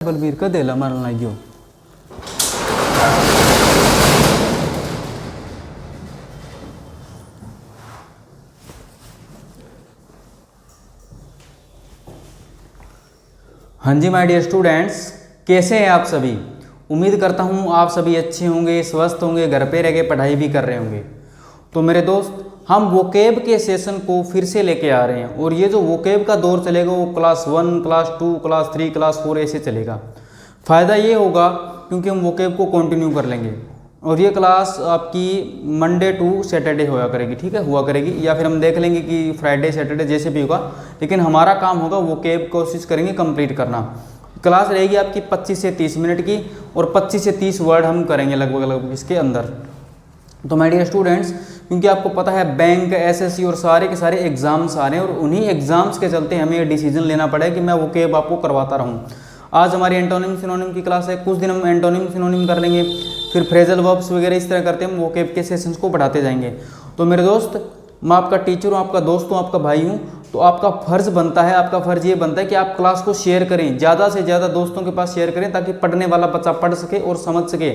बलबीर का देला मारन लग गयो। हाँ जी माय डियर स्टूडेंट्स, कैसे हैं आप सभी। उम्मीद करता हूँ आप सभी अच्छे होंगे, स्वस्थ होंगे, घर पे रह के पढ़ाई भी कर रहे होंगे। तो मेरे दोस्त, हम वोकेब के सेशन को फिर से लेके आ रहे हैं और ये जो वोकेब का दौर चलेगा वो क्लास 1, क्लास 2, क्लास 3, क्लास 4 ऐसे चलेगा। फ़ायदा ये होगा क्योंकि हम वोकेब को कंटिन्यू कर लेंगे और ये क्लास आपकी मंडे टू सैटरडे हुआ करेगी, ठीक है, हुआ करेगी, या फिर हम देख लेंगे कि फ्राइडे सैटरडे जैसे भी होगा, लेकिन हमारा काम होगा वोकेब कोशिश करेंगे कंप्लीट करना। क्लास रहेगी आपकी 25 से 30 मिनट की और 25 से 30 वर्ड हम करेंगे लगभग इसके अंदर। तो माय डियर स्टूडेंट्स, क्योंकि आपको पता है बैंक, एसएससी और सारे के सारे एग्जाम्स आ रहे हैं और उन्हीं एग्जाम्स के चलते हमें ये डिसीजन लेना पड़ेगा कि मैं वोकेब आपको करवाता रहूँ। आज हमारी एंटोनिम सिनोनिम की क्लास है, कुछ दिन हम एंटोनिम सिनोनिम कर लेंगे, फिर फ्रेजल वर्ब्स वगैरह इस तरह करते हैं, हम वोकेब के सेशंस को बढ़ाते जाएंगे। तो मेरे दोस्त, मैं आपका टीचर हूँ, आपका दोस्त हूँ, आपका भाई हूँ, तो आपका फ़र्ज़ बनता है, आपका फ़र्ज़ ये बनता है कि आप क्लास को शेयर करें, ज़्यादा से ज़्यादा दोस्तों के पास शेयर करें ताकि पढ़ने वाला बच्चा पढ़ सके और समझ सके।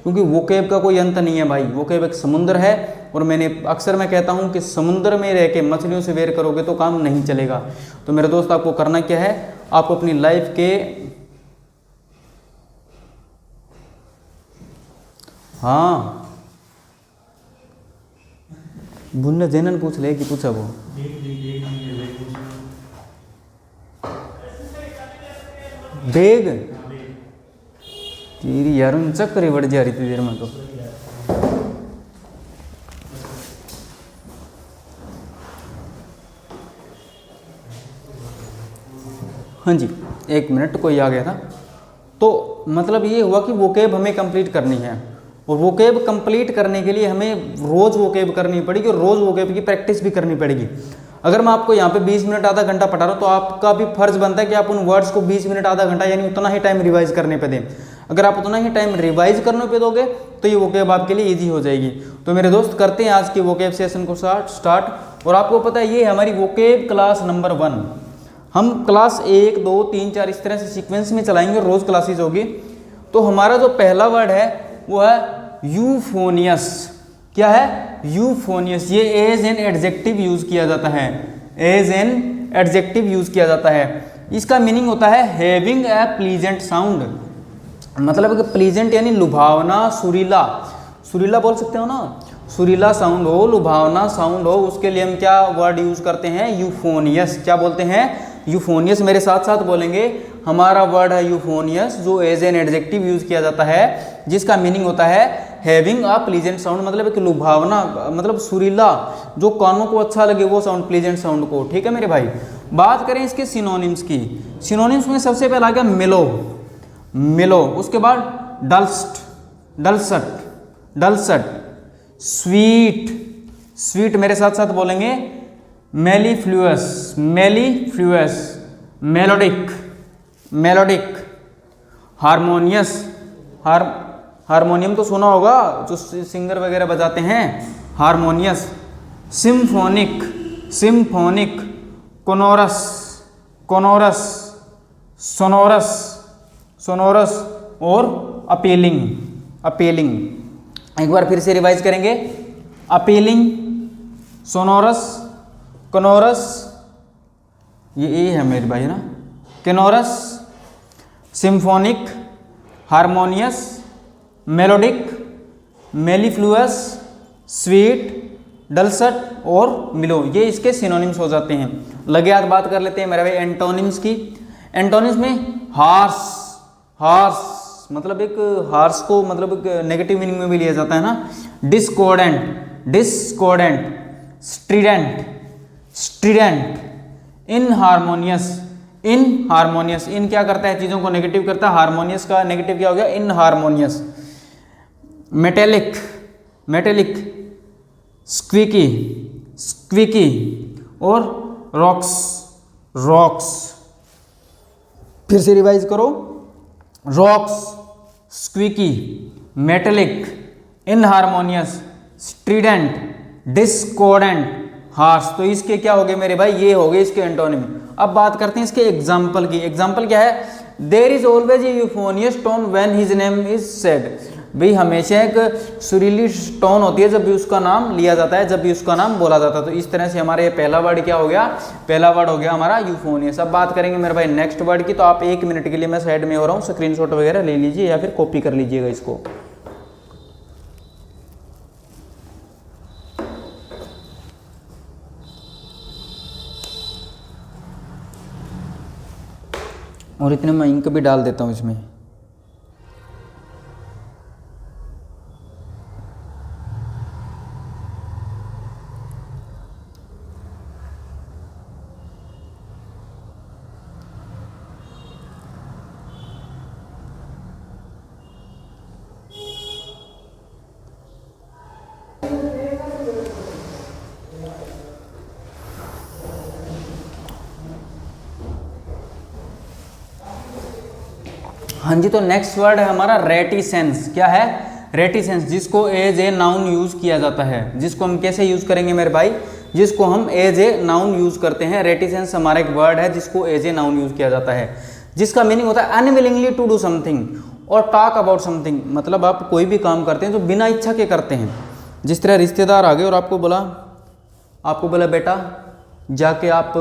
क्योंकि वोकेब का कोई अंत नहीं है भाई, वोकेब एक समुंदर है और मैं कहता हूँ कि समुंदर में रह के मछलियों से वेर करोगे तो काम नहीं चलेगा। तो मेरे दोस्त, आपको करना क्या है, आपको अपनी लाइफ के बुन्ने जैनन पूछ ले कि पूछा वो बेग तेरी यार उन चक्कर बढ़ जा रही थी देर में। तो हाँ जी, 1 मिनट, कोई आ गया था। तो मतलब ये हुआ कि वोकेब हमें कंप्लीट करनी है और वोकेब कंप्लीट करने के लिए हमें रोज़ वोकेब करनी पड़ेगी और रोज़ वोकेब की प्रैक्टिस भी करनी पड़ेगी। अगर मैं आपको यहाँ पे 20 मिनट आधा घंटा पढ़ा रहा हूँ तो आपका भी फर्ज बनता है कि आप उन वर्ड्स को 20 मिनट आधा घंटा यानी उतना ही टाइम रिवाइज करने पे दें। अगर आप उतना ही टाइम रिवाइज करने पे दोगे तो ये वोकेब आपके लिए ईजी हो जाएगी। तो मेरे दोस्त, करते हैं आज की वोकेब सेशन को स्टार्ट। और आपको पता है ये हमारी वोकेब क्लास नंबर 1। हम क्लास 1, 2, 3, 4 इस तरह से सीक्वेंस में चलाएंगे, रोज़ क्लासेज होगी। तो हमारा जो पहला वर्ड है वो है यूफोनियस। क्या है? यूफोनियस। ये एज एन एडजेक्टिव यूज किया जाता है, एज एन एडजेक्टिव यूज किया जाता है। इसका मीनिंग होता है हैविंग ए प्लीजेंट साउंड, मतलब कि प्लीजेंट यानी लुभावना, सुरीला, सुरीला बोल सकते हो ना, सुरीला साउंड हो, लुभावना साउंड हो, उसके लिए हम क्या वर्ड यूज करते हैं? यूफोनियस। क्या बोलते हैं? यूफोनियस। मेरे साथ साथ बोलेंगे, हमारा वर्ड है यूफोनियस, जो एज एन एडजेक्टिव यूज किया जाता है, जिसका मीनिंग होता है हैविंग अ प्लीजेंट साउंड, मतलब एक लुभावना, मतलब सुरीला, जो कानों को अच्छा लगे वो साउंड, प्लीजेंट साउंड को। ठीक है मेरे भाई। बात करें इसके सिनोनिम्स की। सिनोनिम्स में सबसे पहला आ गया मेलो, मेलो। उसके बाद डल्स्ट, डलसट, डलसट। Sweet, sweet. मेरे साथ साथ बोलेंगे mellifluous, mellifluous. Melodic, melodic. Harmonious, harmonium तो सुना होगा, जो सिंगर वगैरह बजाते हैं, harmonious. Symphonic, symphonic. Canorous, canorous. Sonorous, sonorous. और अपीलिंग, अपीलिंग। एक बार फिर से रिवाइज करेंगे। अपीलिंग, सोनोरस, कोनोरस, ये ए है मेरे भाई ना, केनोरस, सिम्फोनिक, हारमोनियस, मेलोडिक, मेलीफ्लुअस, स्वीट, डलसट और मिलो। ये इसके सिनोनिम्स हो जाते हैं। लगे हाथ बात कर लेते हैं मेरे भाई एंटोनिम्स की। एंटोनिम्स में हार्श, हार्श मतलब एक हार्श को मतलब एक नेगेटिव मीनिंग में भी लिया जाता है ना। Discordant, discordant. स्ट्रीडेंट, स्ट्रीडेंट। इनहार्मोनियस, इनहार्मोनियस। इन क्या करता है? चीज़ों को नेगेटिव करता है। हार्मोनियस का नेगेटिव क्या हो गया? Inharmonious. Metallic, metallic. Squeaky, squeaky. और रॉक्स, रॉक्स। फिर से रिवाइज करो। Raucous, squeaky, metallic, inharmonious, strident, discordant, harsh. तो इसके क्या हो गए मेरे भाई? ये हो गए इसके एंटोनिम। अब बात करते हैं इसके एग्जाम्पल की। एग्जाम्पल क्या है? There is always a euphonious tone when his name is said. भाई हमेशा एक सुरीली टोन होती है जब भी उसका नाम लिया जाता है, जब भी उसका नाम बोला जाता है। तो इस तरह से हमारा ये पहला वर्ड क्या हो गया, पहला वर्ड हो गया हमारा यूफोनियस। अब बात करेंगे मेरे भाई नेक्स्ट वर्ड की। तो आप 1 मिनट के लिए मैं साइड में हो रहा हूँ, स्क्रीनशॉट वगैरह ले लीजिए या फिर कॉपी कर लीजिएगा इसको। और इतने मैं इंक भी डाल देता हूँ इसमें। हाँ जी, तो नेक्स्ट वर्ड है हमारा रेटिसेंस। क्या है, रेटिसेंस, जिसको एज ए नाउन यूज किया जाता है। जिसको हम कैसे यूज करेंगे मेरे भाई, जिसको हम एज ए नाउन यूज करते हैं। रेटिसेंस हमारा एक वर्ड है जिसको एज ए नाउन यूज किया जाता है, जिसका मीनिंग होता है अनविलिंगली टू डू समथिंग और टॉक अबाउट समथिंग। मतलब आप कोई भी काम करते हैं जो बिना इच्छा के करते हैं। जिस तरह रिश्तेदार आ गए और आपको बोला बेटा जाके आप,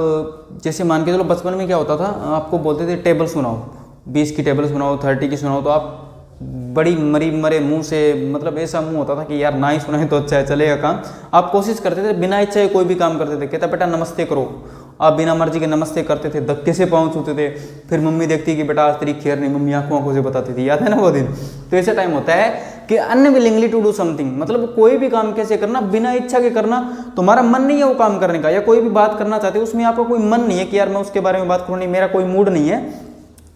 जैसे मान के चलो बचपन में क्या होता था, आपको बोलते थे टेबल सुनाओ, 20 की टेबल सुनाओ, 30 की सुनाओ, तो आप बड़ी मरे मुंह से, मतलब ऐसा मुंह होता था कि यार ना ही सुनाए तो अच्छा है, चलेगा काम। आप कोशिश करते थे, बिना इच्छा कोई भी काम करते थे। कहता बेटा नमस्ते करो, आप बिना मर्जी के नमस्ते करते थे, धक्के से पाँव छूते थे। फिर मम्मी देखती कि बेटा आज तेरी खैर नहीं, मम्मी आंखों से बताती थी, याद है ना वो दिन। तो ऐसा टाइम होता है कि अनविलिंगली टू डू समथिंग, मतलब कोई भी काम कैसे करना, बिना इच्छा के करना। तुम्हारा मन नहीं है वो काम करने का, या कोई भी बात करना चाहते हो उसमें आपका कोई मन नहीं है कि यार मैं उसके बारे में बात करूँ, नहीं मेरा कोई मूड नहीं है।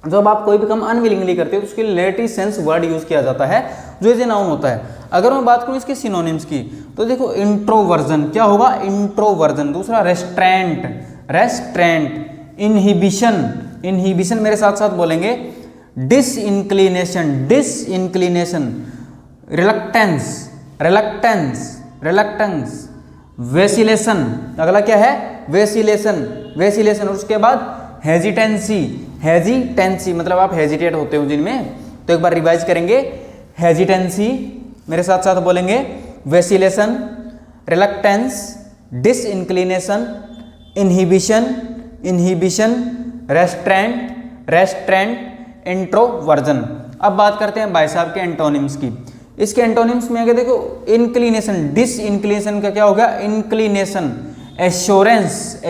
जब आप कोई भी काम अनविलिंगली करते हो तो उसके लिए रेटिसेंस वर्ड यूज किया जाता है, जो एज ए नाउन होता है। अगर मैं बात करूं इसके सिनोनिम्स की, तो देखो इंट्रोवर्जन क्या होगा, इंट्रोवर्जन। दूसरा रेस्ट्रेंट, रेस्ट्रेंट। इनहिबिशन मेरे साथ साथ बोलेंगे, डिसइंक्लिनेशन, डिसइंक्लिनेशन। रिलक्टेंस। वेसिलेशन, अगला क्या है, वेसिलेशन। और उसके बाद हेजिटेंसी, मतलब आप हेजिटेट होते हो जिनमें। तो एक बार रिवाइज करेंगे, हेजिटेंसी मेरे साथ साथ बोलेंगे, वेसिलेशन, रिलक्टेंस, डिसइंक्लिनेशन, इनहिबिशन, रेस्ट्रेंट, इंट्रोवर्जन। अब बात करते हैं भाई साहब के एंटोनिम्स की। इसके एंटोनिम्स में अगर देखो, इंक्लिनेशन, डिसइंक्लिनेशन का क्या होगा, इंक्लिनेशन। Assurance,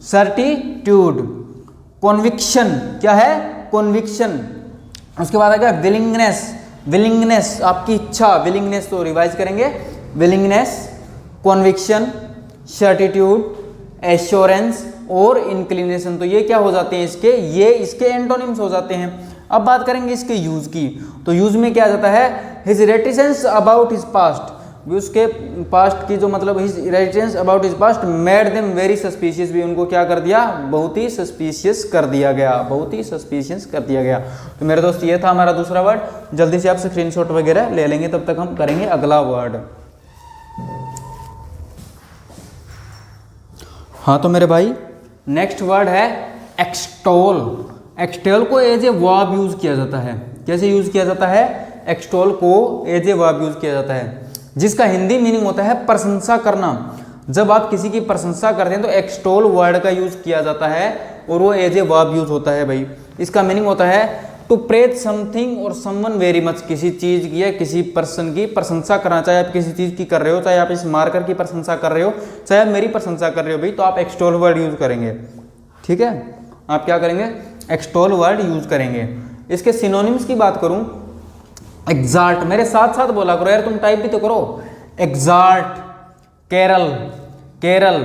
certitude. कॉन्विक्शन, क्या है, कॉन्विक्शन। उसके बाद आएगा विलिंगनेस, आपकी इच्छा, विलिंगनेस। तो रिवाइज करेंगे, विलिंगनेस, कॉन्विक्शन, सर्टिट्यूड, एश्योरेंस और इंक्लिनेशन। तो ये क्या हो जाते हैं इसके एंटोनिम्स हो जाते हैं। अब बात करेंगे इसके यूज की। तो यूज में क्या जाता है, his reticence about his past, उसके पास्ट की जो मतलब his reticence about his past made them very suspicious, भी उनको क्या कर दिया, बहुत ही सस्पिशियस कर दिया गया। तो मेरे दोस्त ये था हमारा दूसरा वर्ड। जल्दी से आप स्क्रीनशॉट वगैरह ले लेंगे, तब तक हम करेंगे अगला वर्ड। हाँ तो मेरे भाई नेक्स्ट वर्ड है एक्सटोल। एक्सटोल को एज ए वर्ब यूज किया जाता है। कैसे यूज किया जाता है, एक्सटोल को एज ए वर्ब यूज किया जाता है, जिसका हिंदी मीनिंग होता है प्रशंसा करना। जब आप किसी की प्रशंसा करते हैं तो एक्सटोल वर्ड का यूज किया जाता है और वो एज ए वर्ब यूज होता है भाई। इसका मीनिंग होता है टू प्रेज समथिंग और समवन वेरी मच, किसी चीज की या किसी पर्सन की प्रशंसा करना। चाहे आप किसी चीज की कर रहे हो, चाहे आप इस मार्कर की प्रशंसा कर रहे हो, चाहे आप मेरी प्रशंसा कर रहे हो भाई, तो आप एक्सटोल वर्ड यूज करेंगे। ठीक है, आप क्या करेंगे, एक्सटोल वर्ड यूज करेंगे। इसके सिनोनिम्स की बात करूं, एग्जाल्ट, मेरे साथ साथ बोला करो यार, तुम टाइप भी तो करो। एग्जाल्ट, केरल,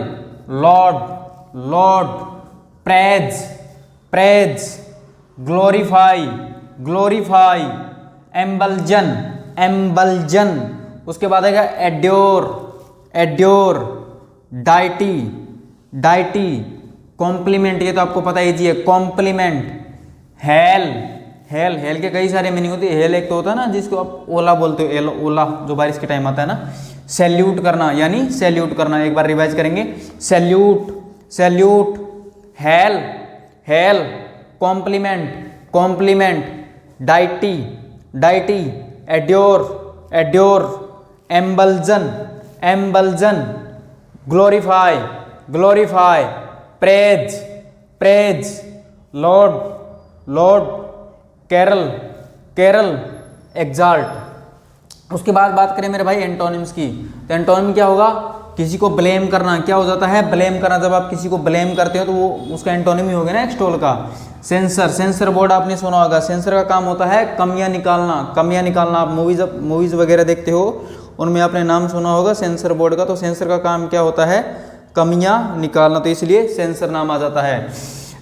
लॉर्ड, प्रेज, ग्लोरीफाई, एम्बल्जन। उसके बाद आएगा एड्योर, डाइटी, कॉम्प्लीमेंट, ये तो आपको पता ही है, कॉम्प्लीमेंट। हेल के कई सारे मीनिंग होती है। हेल एक तो होता है ना जिसको आप ओला बोलते हो, ओला जो बारिश के टाइम आता है ना। सैल्यूट करना, यानी सैल्यूट करना। एक बार रिवाइज करेंगे, salute, hail, hail, compliment, compliment, deity, deity, adore, adore, emblazon, emblazon, glorify, glorify, praise, praise, laud, laud, carol, carol, exalt. उसके बाद बात करें मेरे भाई एंटोनिम्स की, तो एंटोनिम क्या होगा? किसी को ब्लेम करना। क्या हो जाता है? ब्लेम करना। जब आप किसी को ब्लेम करते हो तो वो उसका एंटोनिम ही हो गया ना एक्सटोल का। सेंसर, सेंसर बोर्ड आपने सुना होगा। सेंसर का काम होता है कमियां निकालना, कमियां निकालना। आप मूवीज वगैरह देखते हो, उनमें आपने नाम सुना होगा सेंसर बोर्ड का। तो सेंसर का काम क्या होता है? कमियां निकालना, तो इसलिए सेंसर नाम आ जाता है।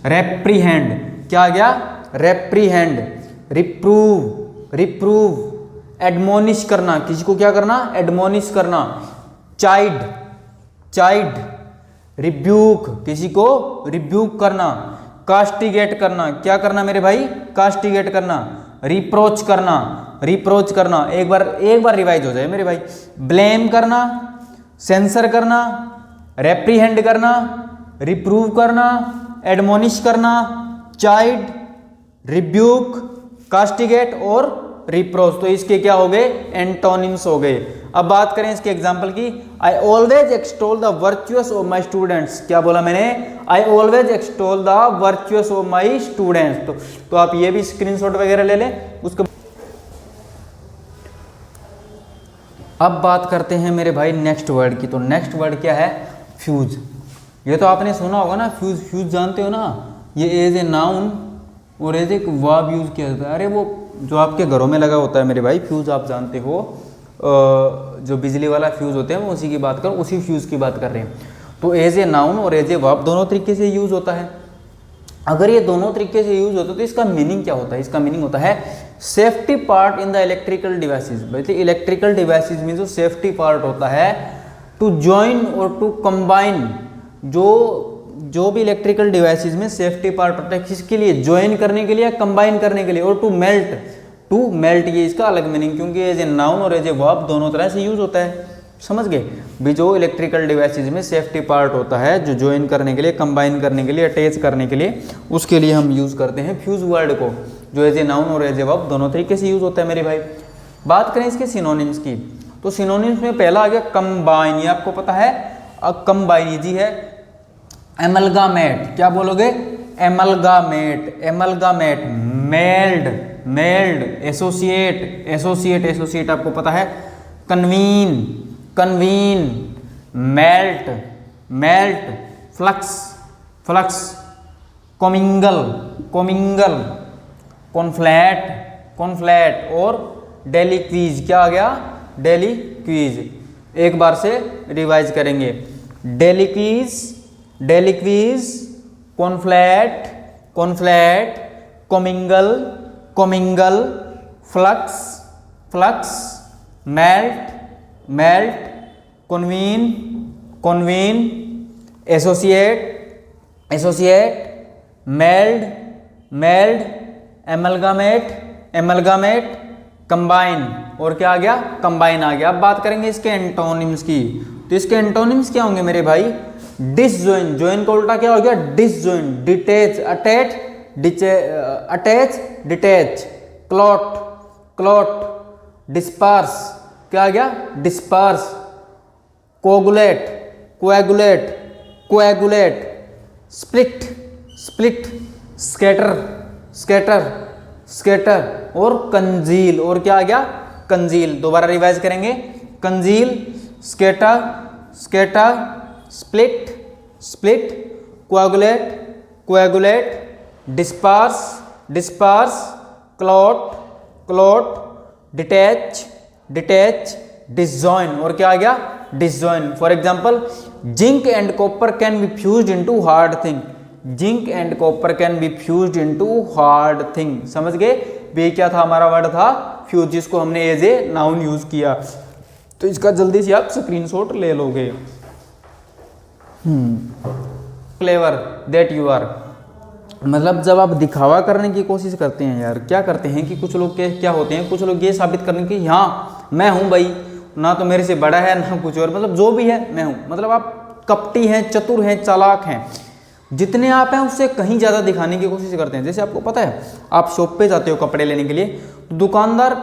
रेप्रीहेंड, क्या आ गया? रेप्रीहेंड, रिप्रूव, रिप्रूव, एडमोनिश करना। किसी को क्या करना? एडमोनिश करना। चाइड, चाइड, रिब्यूक, किसी को रिब्यूक करना। कास्टिगेट करना, क्या करना मेरे भाई? कास्टिगेट करना। रिप्रोच करना, रिप्रोच करना। एक बार रिवाइज हो जाए मेरे भाई। ब्लेम करना, सेंसर करना, रेप्रीहेंड करना, रिप्रूव करना, एडमोनिश करना, चाइड, रिब्यूक, कास्टिगेट और रिप्रोच। तो इसके क्या हो गए? एंटोनिम्स हो गए। अब बात करें इसके एग्जाम्पल की। I always extol the virtuous of my students. क्या बोला मैंने? I always extol the virtuous of my students. तो आप ये भी स्क्रीनशॉट वगैरह ले लें। उसके अब बात करते हैं मेरे भाई नेक्स्ट वर्ड की। तो नेक्स्ट वर्ड क्या है? फ्यूज। ये तो आपने सुना होगा ना, फ्यूज। फ्यूज जानते हो ना? ये एज ए नाउन और एज ए वर्ब यूज किया जाता है। अरे वो जो आपके घरों में लगा होता है मेरे भाई, फ्यूज आप जानते हो, जो बिजली वाला फ्यूज होते हैं, वो उसी की बात कर, उसी फ्यूज की बात कर रहे हैं। तो एज ए नाउन और एज ए वर्ब दोनों तरीके से यूज होता है। अगर ये दोनों तरीके से यूज होता है तो इसका मीनिंग क्या होता है? इसका मीनिंग होता है safety part in the electrical devices. वैसे इलेक्ट्रिकल डिवाइसेस में जो सेफ्टी पार्ट होता है, टू ज्वाइन और टू कंबाइन, जो भी इलेक्ट्रिकल डिवाइसेस में सेफ्टी पार्ट होता है, किसके लिए? ज्वाइन करने के लिए, कंबाइन करने के लिए। और टू मेल्ट, टू मेल्ट, ये इसका अलग मीनिंग, क्योंकि एज ए नाउन और एज ए वर्ब दोनों तरह से यूज होता है। समझ गए? भी जो इलेक्ट्रिकल डिवाइसेज में सेफ्टी पार्ट होता है, जो ज्वाइन करने के लिए, कंबाइन करने के लिए, अटैच करने के लिए, उसके लिए हम यूज करते हैं फ्यूज वर्ड को, जो एज ए नाउन और एज ए वर्ब दोनों तरीके से यूज होता है मेरे भाई। बात करें इसके सिनोनिम्स की, तो सिनोनिम्स में पहला आ गया कंबाइन। ये आपको पता है, कंबाइन इजी है। एमलगामेट, क्या बोलोगे? Amalgamate, amalgamate. Meld, meld. Associate, associate, associate आपको पता है। Convene, convene. Melt, melt. Flux, flux. Commingle, commingle. Conflate, conflate. और डेली क्वीज, क्या आ गया? Daily quiz. एक बार से रिवाइज करेंगे। Daily quiz, daily quiz, conflate, conflate, commingle, commingle, flux, flux, melt, melt, convene, convene, associate, associate, meld, meld, amalgamate, amalgamate, combine. और क्या आ गया? कंबाइन आ गया। अब बात करेंगे इसके एंटोनिम्स की। तो इसके एंटोनिम्स क्या होंगे मेरे भाई? डिसजॉइन, जॉइन का उल्टा क्या हो गया? Disjoint. Detach, attach, attach, detach. Clot, clot. Disperse, क्या आ गया? Disperse. Coagulate, coagulate, coagulate. Split, split. Scatter, scatter, scatter. और कंजील। और क्या आ गया? कंजील। दोबारा रिवाइज करेंगे। Congeal, scatter, scatter, split, split, coagulate, coagulate, disperse, disperse, clot, clot, detach, detach, disjoin. और क्या आ गया? Disjoin. For example, zinc and copper can be fused into hard thing. Zinc and copper can be fused into hard thing. समझ गए? ये क्या था? हमारा वर्ड था फ्यूज, जिसको हमने एज ए नाउन यूज किया। तो इसका जल्दी से आप स्क्रीनशॉट ले लोगे। क्लेवर दैट यू आर, मतलब जब आप दिखावा करने की कोशिश करते हैं यार, क्या करते हैं कि कुछ लोग क्या होते हैं, कुछ लोग ये साबित करने की, हाँ मैं हूं भाई, ना तो मेरे से बड़ा है ना कुछ और, मतलब जो भी है मैं हूं। मतलब आप कपटी हैं, चतुर हैं, चालाक हैं। जितने आप हैं उससे कहीं ज़्यादा दिखाने की कोशिश करते हैं। जैसे आपको पता है, आप शॉप पे जाते हो कपड़े लेने के लिए, तो दुकानदार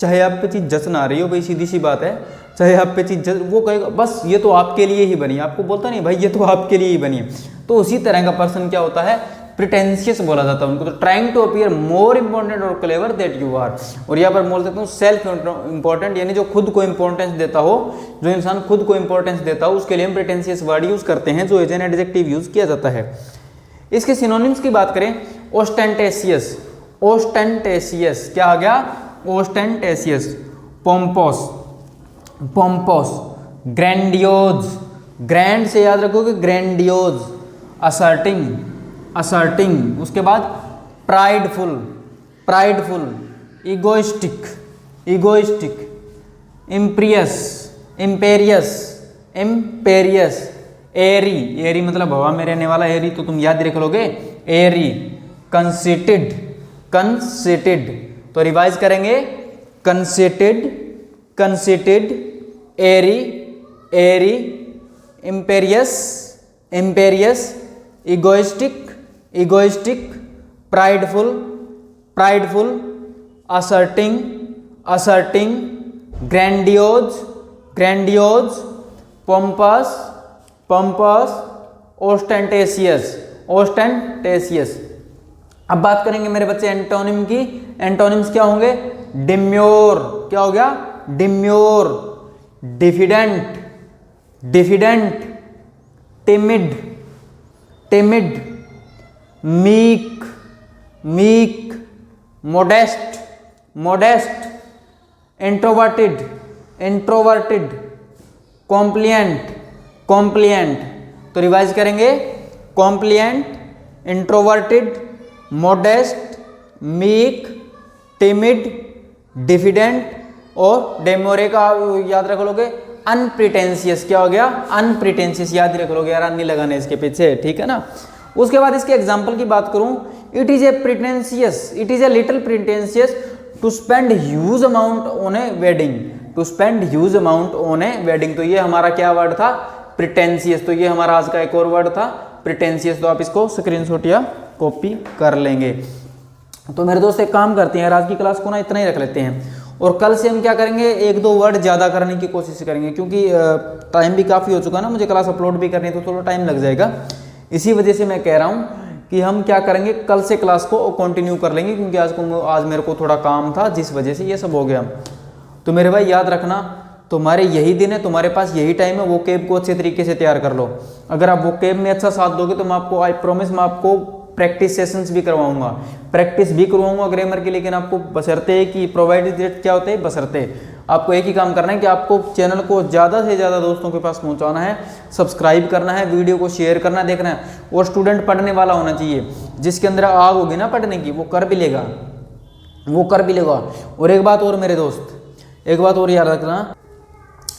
चाहे आप पे चीज़ जच ना रही हो, भाई सीधी सी बात है, चाहे आप पे चीज़ वो कहेगा बस ये तो आपके लिए ही बनी है, आपको बोलता नहीं भाई ये तो आपके लिए ही बनी है। तो उसी तरह का पर्सन क्या होता है, प्रिटेंशियस बोला जाता है उनको। तो trying to appear more important और क्लेवर दैट यू आर। और यहाँ पर बोल सकता हूँ सेल्फ इंपॉर्टेंट, यानी जो खुद को इंपॉर्टेंस देता हो, जो इंसान खुद को इंपॉर्टेंस देता हो, उसके लिए हम प्रिटेंशियस वर्ड यूज करते हैं, जो एज एन एडजेक्टिव यूज किया जाता है। इसके सिनोनिम्स की बात करें, ओस्टेंटेशियस, ओस्टेंटेशियस क्या आ गया, ओस्टेंटेशियस, पोम्पोस, पोम्पोस, ग्रैंडियोज, ग्रैंड से याद रखोगे ग्रैंडियोज, असर्टिंग, असर्टिंग, उसके बाद प्राइडफुल, प्राइडफुल, इगोइस्टिक, इगोइस्टिक, इम्प्रियस, इम्पेरियस, इम्पेरियस, एरी, एरी मतलब हवा में रहने वाला एरी, तो तुम याद रख लोगे एरी, कंसीटेड, कंसीटेड, तो रिवाइज करेंगे, conceited, conceited, airy, airy, imperious, imperious, egoistic, egoistic, prideful, prideful, asserting, asserting, grandiose, grandiose, pompous, pompous, ostentatious, ostentatious. अब बात करेंगे मेरे बच्चे एंटोनिम की। एंटोनिम्स क्या होंगे, डिम्योर, क्या हो गया, demure, diffident, diffident, timid, timid, meek, meek, modest, modest, introverted, introverted, compliant, compliant, तो रिवाइज करेंगे, compliant, introverted, modest, meek, timid, diffident, और डेमोरे का याद रख लोगे अनप्रिटेंशियस, क्या हो गया, अनप्रिटेंशियस, याद रख लोगे यार, नहीं लगाने इसके पीछे, ठीक है ना। उसके बाद इसके एग्जाम्पल की बात करूं, it is a pretentious, it is a little pretentious to spend huge amount on a wedding, to spend huge amount on a wedding, तो ये हमारा क्या वर्ड था, प्रिटेंशियस, तो ये हमारा आज का एक और वर्ड था प्रिटेंशियस, तो आप इसको स्क्रीनशॉट या कॉपी कर लेंगे। तो मेरे दोस्त एक काम करते हैं, आज की क्लास को ना इतना ही रख लेते हैं, और कल से हम क्या करेंगे, एक दो वर्ड ज़्यादा करने की कोशिश करेंगे, क्योंकि टाइम भी काफ़ी हो चुका है ना, मुझे क्लास अपलोड भी करनी है, तो थोड़ा टाइम लग जाएगा। इसी वजह से मैं कह रहा हूँ कि हम क्या करेंगे, कल से क्लास को कंटिन्यू कर लेंगे, क्योंकि आज मेरे को थोड़ा काम था, जिस वजह से ये सब हो गया। तो मेरे भाई याद रखना, तुम्हारे यही दिन है, तुम्हारे पास यही टाइम है, वो केब को अच्छे तरीके से तैयार कर लो। अगर आप वो केब में अच्छा साथ दोगे तो मैं आपको, आई प्रॉमिस, मैं आपको प्रैक्टिस सेशंस भी करवाऊंगा, प्रैक्टिस भी करवाऊंगा ग्रामर की, लेकिन आपको बशर्ते कि प्रोवाइडेड डेट क्या होते हैं, बशर्ते आपको एक ही काम करना है कि आपको चैनल को ज़्यादा से ज़्यादा दोस्तों के पास पहुंचाना है, सब्सक्राइब करना है, वीडियो को शेयर करना, देखना है, और स्टूडेंट पढ़ने वाला होना चाहिए, जिसके अंदर आग होगी ना पढ़ने की, वो कर भी लेगा, वो कर भी लेगा। और एक बात और मेरे दोस्त, एक बात और याद रखना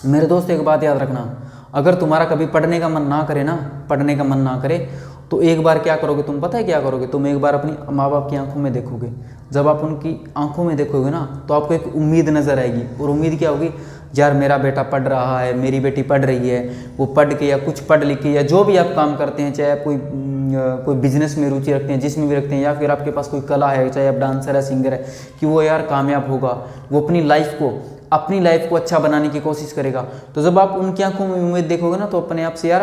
मेरे दोस्त, एक बात याद रखना, अगर तुम्हारा कभी पढ़ने का मन ना करे ना, पढ़ने का मन ना करे, तो एक बार क्या करोगे तुम, पता है क्या करोगे, तुम एक बार अपनी माँ बाप की आंखों में देखोगे, जब आप उनकी आंखों में देखोगे ना, तो आपको एक उम्मीद नज़र आएगी, और उम्मीद क्या होगी, यार मेरा बेटा पढ़ रहा है, मेरी बेटी पढ़ रही है, वो पढ़ के या कुछ पढ़ लिख के या जो भी आप काम करते हैं, चाहे आप कोई बिजनेस में रुचि रखते हैं, जिसमें भी रखते हैं, या फिर आपके पास कोई कला है, चाहे आप डांसर है, सिंगर है, कि वो यार कामयाब होगा, वो अपनी लाइफ को अच्छा बनाने की कोशिश करेगा। तो जब आप उनकी आंखों में उम्मीद देखोगे ना, तो अपने आप से यार,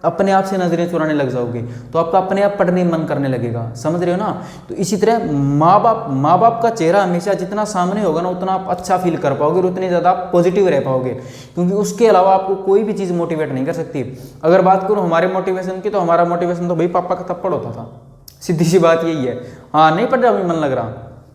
अपने आप से नजरें चुराने लग जाओगे, तो आपका अपने आप पढ़ने मन करने लगेगा, समझ रहे हो ना। तो इसी तरह माँ बाप का चेहरा हमेशा जितना सामने होगा ना, उतना आप अच्छा फील कर पाओगे, और उतने ज़्यादा आप पॉजिटिव रह पाओगे, क्योंकि उसके अलावा आपको कोई भी चीज़ मोटिवेट नहीं कर सकती। अगर बात करूँ हमारे मोटिवेशन की, तो हमारा मोटिवेशन तो भाई पापा का थप्पड़ होता था, सीधी सी बात यही है। हाँ, नहीं पढ़ने में मन लग रहा,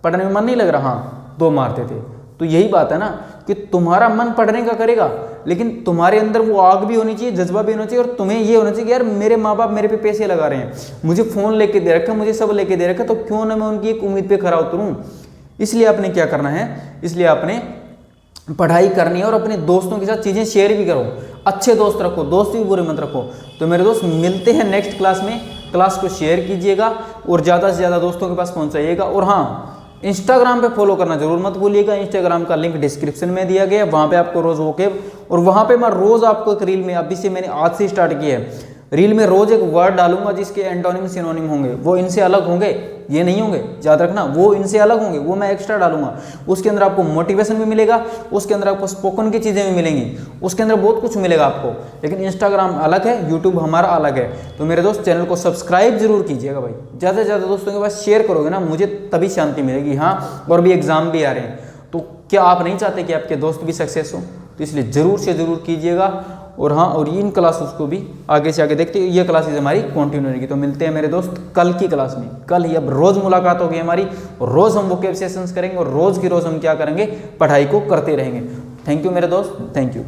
पढ़ने में मन नहीं लग रहा, हाँ, 2 मारते थे। तो यही बात है ना कि तुम्हारा मन पढ़ने का करेगा, लेकिन तुम्हारे अंदर वो आग भी होनी चाहिए, जज्बा भी होना चाहिए, और तुम्हें ये होना चाहिए कि यार मेरे माँ बाप मेरे पे पैसे लगा रहे हैं, मुझे फ़ोन लेके दे रखा, मुझे सब लेके दे रखा, तो क्यों ना मैं उनकी एक उम्मीद पे खरा उतरूँ। इसलिए आपने क्या करना है, इसलिए आपने पढ़ाई करनी है, और अपने दोस्तों के साथ चीज़ें शेयर भी करो, अच्छे दोस्त रखो, दोस्त भी बुरे मत रखो। तो मेरे दोस्त मिलते हैं नेक्स्ट क्लास में, क्लास को शेयर कीजिएगा और ज़्यादा से ज़्यादा दोस्तों के पास पहुँचाइएगा। और हाँ, इंस्टाग्राम पे फॉलो करना जरूर मत भूलिएगा, इंस्टाग्राम का लिंक डिस्क्रिप्शन में दिया गया है, वहाँ पे आपको रोज़ वोकेब, और वहाँ पे मैं रोज़ आपको एक रील में, अभी से मैंने आज से स्टार्ट किया है, रील में रोज एक वर्ड डालूंगा जिसके एंटोनिम सिनोनिम होंगे, वो इनसे अलग होंगे, ये नहीं होंगे, याद रखना, वो इनसे अलग होंगे, वो मैं एक्स्ट्रा डालूंगा। उसके अंदर आपको मोटिवेशन भी मिलेगा, उसके अंदर आपको स्पोकन की चीज़ें भी मिलेंगी, उसके अंदर बहुत कुछ मिलेगा आपको। लेकिन इंस्टाग्राम अलग है, यूट्यूब हमारा अलग है। तो मेरे दोस्त चैनल को सब्सक्राइब जरूर कीजिएगा भाई, ज़्यादा से ज़्यादा दोस्तों के पास शेयर करोगे ना, मुझे तभी शांति मिलेगी। हाँ, और भी एग्जाम भी आ रहे हैं, तो क्या आप नहीं चाहते कि आपके दोस्त भी सक्सेस हो? तो इसलिए ज़रूर से ज़रूर कीजिएगा। और हाँ, और इन क्लासेस को भी आगे से आगे देखते हैं, ये क्लासेस हमारी कंटिन्यू रहेगी। तो मिलते हैं मेरे दोस्त कल की क्लास में। कल ही अब रोज़ मुलाकात होगी हमारी, और रोज़ हम वोकेब सेशंस करेंगे, और रोज़ की रोज़ हम क्या करेंगे, पढ़ाई को करते रहेंगे। थैंक यू मेरे दोस्त, थैंक यू।